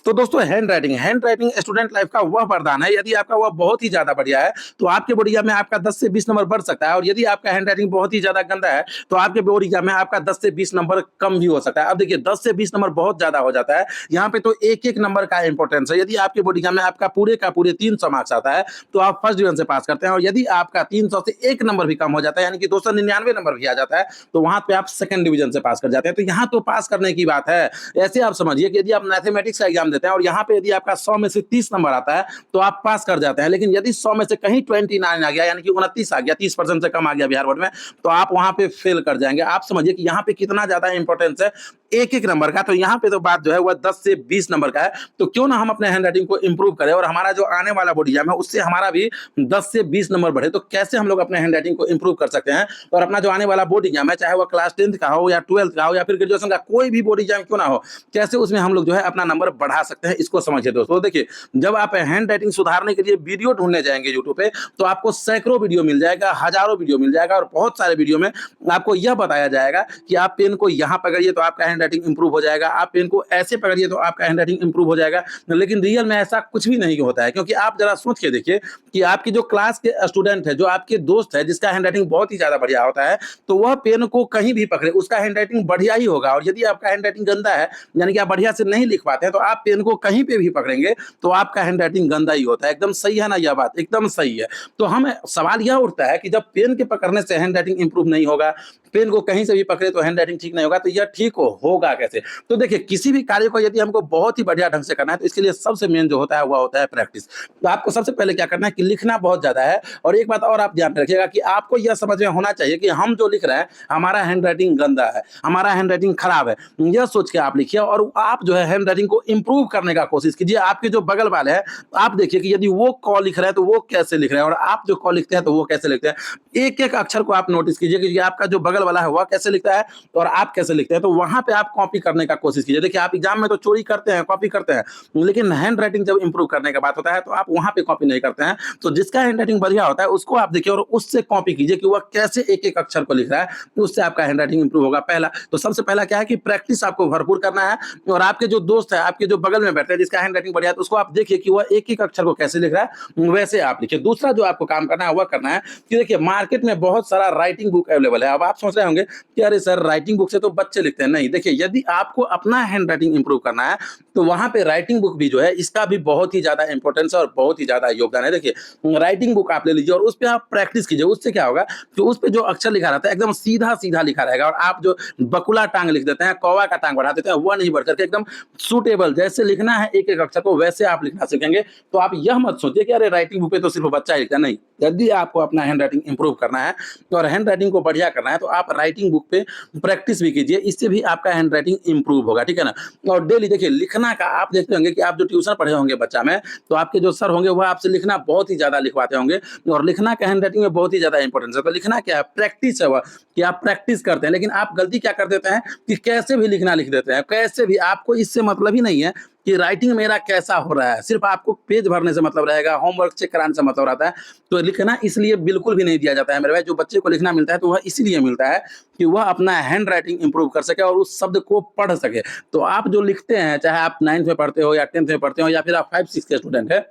तो दोस्तों hand writing student life का वह वरदान है। यदि आपका वह बहुत ही ज़्यादा बढ़िया है, तो आपके बोर्ड एग्जाम में आपका 10 से 20 नंबर बढ़ सकता है, और यदि आपका हैंड राइटिंग बहुत ही ज़्यादा गंदा है, तो आपके बोर्ड एग्जाम में आपका 10 से 20 नंबर कम भी हो सकता है। अब देखिए 10 से 20 नंबर बहुत ज़्यादा हो जाता है, यहाँ पे तो एक-एक नंबर का इंपॉर्टेंस है। यदि आपके बोर्ड एग्जाम में आपका पूरे का पूरे 300 मार्क्स आता है, तो आप फर्स्ट डिवीजन से पास करते हैं, और यदि आपका 300 से 1 नंबर भी कम हो जाता है, यानी कि 299 नंबर भी आ जाता है, तो वहाँ पे आप सेकंड डिवीजन से पास कर जाते हैं। तो यहाँ तो पास करने की बात है। ऐसे आप समझिए कि यदि आप मैथमेटिक्स का एग्जाम देते हैं और यहाँ पे यदि आपका 100 में से 30 नंबर आता है, तो आप पास कर जाते हैं। लेकिन यदि 100 में से कहीं 29 आ गया, यानी कि 29 आ गया, 30% से कम आ गया बिहार बोर्ड में, तो आप वहाँ पे फेल कर जाएंगे। आप समझिए कि यहाँ पे कितना ज्यादा इंपॉर्टेंस है एक-एक नंबर का। तो यहाँ पे तो बात जो है वह 10 से 20 नंबर का है। तो क्यों ना हम अपने हैंडराइटिंग को इंप्रूव करें, और हमारा जो आने वाला बोर्ड एग्जाम है उससे हमारा भी 10 से 20 नंबर बढ़े। तो कैसे हम लोग अपने हैंडराइटिंग को इंप्रूव कर सकते हैं, और अपना जो आने वाला बोर्ड एग्जाम है, चाहे वह क्लास 10th का हो या 12th का हो या फिर ग्रेजुएशन का कोई भी बोर्ड एग्जाम क्यों ना हो, कैसे उसमें हम लोग जो है अपना नंबर बढ़ा सकते हैं, इसको समझिए दोस्तों। देखिए, जब आप हैंड राइटिंग सुधारने के लिए वीडियो ढूंढने जाएंगे यूट्यूब पे, तो आपको सैकड़ों वीडियो मिल जाएगा, हजारों वीडियो मिल जाएगा, और बहुत सारे वीडियो में आपको यह बताया जाएगा कि आप पेन को यहाँ पकड़िए तो आपका हैंड राइटिंग इंप्रूव हो जाएगा, आप पेन को ऐसे पकड़िए तो आपका हैंड राइटिंग इंप्रूव हो जाएगा। लेकिन रियल में ऐसा कुछ भी नहीं होता है, क्योंकि आप जरा सोच के देखिए कि आपकी जो क्लास के स्टूडेंट है, जो आपके दोस्त है, जिसका हैंड राइटिंग बहुत ही ज्यादा बढ़िया होता है, तो वह पेन को कहीं भी पकड़े उसका हैंड राइटिंग बढ़िया ही होगा। और यदि आपका हैंड राइटिंग गंदा है, यानी कि आप बढ़िया से नहीं लिख पाते हैं, तो आप पेन को कहीं पे भी पकड़ेंगे तो आपका हैंड राइटिंग गंदा ही होता है। एकदम सही है ना, यह बात एकदम सही है। तो हम सवाल यह उठता है कि जब पेन के पकड़ने से हैंड राइटिंग इंप्रूव नहीं होगा, पेन को कहीं से भी पकड़े तो हैंड राइटिंग ठीक नहीं होगा, तो यह ठीक होगा कैसे? तो देखिए, किसी भी कार्य को यदि हमको बहुत ही बढ़िया ढंग से करना है, तो इसके लिए सबसे मेन जो होता है वह होता है प्रैक्टिस। तो आपको सबसे पहले क्या करना है कि लिखना बहुत ज्यादा है। और एक बात और आप ध्यान में रखिएगा कि आपको यह समझ में होना चाहिए कि हम जो लिख रहे हैं, हमारा हैंड राइटिंग गंदा है, हमारा हैंड राइटिंग खराब है, यह सोच के आप लिखिए, और आप जो है हैंड राइटिंग को इंप्रूव करने का कोशिश कीजिए। आपके जो बगल वाले हैं, आप देखिए कि यदि वो क लिख रहे हैं तो वो कैसे लिख रहे हैं, और आप जो क लिखते हैं तो वो कैसे लिखते हैं। एक एक अक्षर को आप नोटिस कीजिए कि आपका जो बगल वाला है वह कैसे लिखता है और आप कैसे लिखते हैं। तो वहां पे आप कॉपी करने का कोशिश कीजिए। देखिए, आप एग्जाम में तो चोरी करते हैं, कॉपी करते हैं, लेकिन हैंड राइटिंग जब इंप्रूव करने का बात होता है तो आप वहां पे कॉपी नहीं करते हैं। तो जिसका हैंड राइटिंग बढ़िया होता है उसको आप देखिए और उससे कॉपी कीजिए कि वह कैसे एक एक अक्षर को लिख रहा है, तो उससे आपका हैंड राइटिंग इंप्रूव होगा। पहला तो सबसे पहला क्या है कि प्रैक्टिस आपको भरपूर करना है, और आपके जो दोस्त है, आपके जो बगल में बैठे हैं जिसका हैंड राइटिंग बढ़िया है, तो उसको आप देखिए कि वह एक एक अक्षर को कैसे लिख रहा है, वैसे आप लिखिए। दूसरा जो आपको काम करना है वह करना है कि देखिए, मार्केट में बहुत सारा राइटिंग बुक अवेलेबल है। अब आप सोच रहे होंगे कि अरे सर, राइटिंग बुक से तो बच्चे लिखते हैं। नहीं, देखिए, यदि आपको अपना हैंड राइटिंग इंप्रूव करना है तो वहां पे राइटिंग बुक भी जो है, इसका भी बहुत ही ज्यादा इंपॉर्टेंस है और बहुत ही ज्यादा योगदान है। देखिए, राइटिंग बुक आप ले लीजिए और उस पर आप प्रैक्टिस कीजिए। उससे क्या होगा कि उस पे जो अक्षर लिखा रहता है एकदम सीधा सीधा लिखा रहेगा, और आप जो बकुला टांग लिख देते हैं, कौवा का टांग बढ़ा देते हैं, वह नहीं बढ़ करके एकदम सुटेबल जैसे लिखना है एक एक अक्षर को, वैसे आप लिखना सीखेंगे। तो आप यह मत सोचिए कि अरे राइटिंग बुक पे तो सिर्फ बच्चा ही लिखता है। नहीं, यदि आपको अपना हैंड राइटिंग इंप्रूव करना है और हैंड राइटिंग को बढ़िया करना है, तो आप राइटिंग बुक पे प्रैक्टिस भी कीजिए। इससे भी आपका हैंड राइटिंग इंप्रूव होगा, ठीक है ना। और डेली देखिए, लिखना का आप देखते होंगे कि आप जो ट्यूशन पढ़े होंगे बच्चा में, तो आपके जो सर होंगे वह आपसे लिखना बहुत ही ज्यादा लिखवाते होंगे, और लिखना का हैंड राइटिंग में बहुत ही ज्यादा इंपॉर्टेंस है। तो लिखना क्या है? प्रैक्टिस है वह, कि आप प्रैक्टिस करते हैं। लेकिन आप गलती क्या कर देते हैं कि कैसे भी लिखना लिख देते हैं, कैसे भी। आपको इससे मतलब ही नहीं है कि राइटिंग मेरा कैसा हो रहा है, सिर्फ आपको पेज भरने से मतलब रहेगा, होमवर्क चेक कराने से मतलब रहता है। तो लिखना इसलिए बिल्कुल भी नहीं दिया जाता है मेरे भाई। जो बच्चे को लिखना मिलता है तो वह इसलिए मिलता है कि वह अपना हैंड राइटिंग इंप्रूव कर सके और उस शब्द को पढ़ सके। तो आप जो लिखते हैं, चाहे आप 9th में पढ़ते हो या 10th में पढ़ते हो या फिर आप 5-6 के स्टूडेंट है,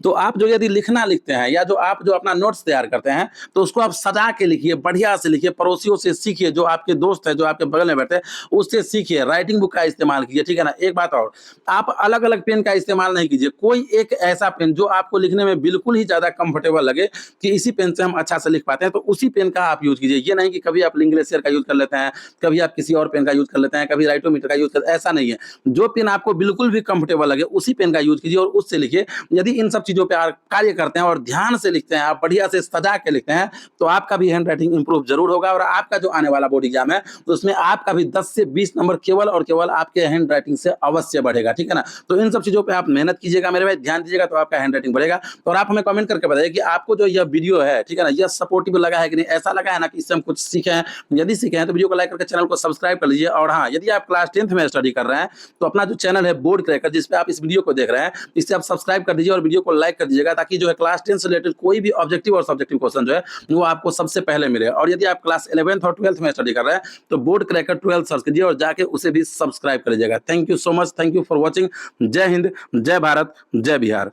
तो आप जो यदि लिखना लिखते हैं या जो आप जो अपना नोट्स तैयार करते हैं, तो उसको आप सजा के लिखिए, बढ़िया से लिखिए, पड़ोसियों से सीखिए, जो आपके दोस्त है, जो आपके बगल में बैठे हैं, उससे सीखिए। राइटिंग बुक का इस्तेमाल कीजिए, ठीक है ना। एक बात और, आप अलग अलग पेन का इस्तेमाल नहीं कीजिए। कोई एक ऐसा पेन जो आपको लिखने में बिल्कुल ही ज्यादा कंफर्टेबल लगे कि इसी पेन से हम अच्छा से लिख पाते हैं, तो उसी पेन का आप यूज कीजिए। ये नहीं कि कभी आप लिंग्लेसियर का यूज कर लेते हैं, कभी आप किसी और पेन का यूज कर लेते हैं, कभी राइटोमीटर का यूज कर, ऐसा नहीं है। जो पेन आपको बिल्कुल भी कंफर्टेबल लगे उसी पेन का यूज कीजिए और उससे लिखिए। यदि इन सब चीजों पे कार्य करते हैं और ध्यान से लिखते हैं, आप बढ़िया से सजा के लिखते हैं, तो आपका भी हैंड राइटिंग इंप्रूव जरूर होगा। और आपका जो आने वाला बोर्ड एग्जाम है, तो उसमें आपका भी 10 से 20 नंबर केवल और केवल आपके हैंड राइटिंग से अवश्य बढ़ेगा, ठीक है ना। तो इन सब चीजों पे आप मेहनत कीजिएगा मेरे भाई, ध्यान दीजिएगा, तो आपका हैंड राइटिंग बढ़ेगा। और आप हमें कमेंट करके बताइए कि आपको जो यह वीडियो है, ठीक है ना, यह सपोर्टिव लगा है कि नहीं, ऐसा लगा है ना कि इससे हम कुछ सीखे हैं। यदि सीखे हैं तो वीडियो को लाइक करके चैनल को सब्सक्राइब कर लीजिए। और हाँ, यदि आप क्लास 10th में स्टडी कर रहे हैं, तो अपना जो चैनल है बोर्ड क्रैकर, जिस पे आप इस वीडियो को देख रहे हैं, इससे आप सब्सक्राइब कर दीजिए। कीजिए और वीडियो को लाइक कर दीजिएगा, ताकि जो है क्लास 10 से रिलेटेड कोई भी ऑब्जेक्टिव और सब्जेक्टिव क्वेश्चन जो है वो आपको सबसे पहले मिले। और यदि आप क्लास 11th और 12th में स्टडी कर रहे हैं तो बोर्ड क्रैकर 12 सर्च कीजिए और जाके उसे भी सब्सक्राइब कर लीजिएगा। Thank you so much, thank you for watching. जय हिंद, जय भारत, जय बिहार।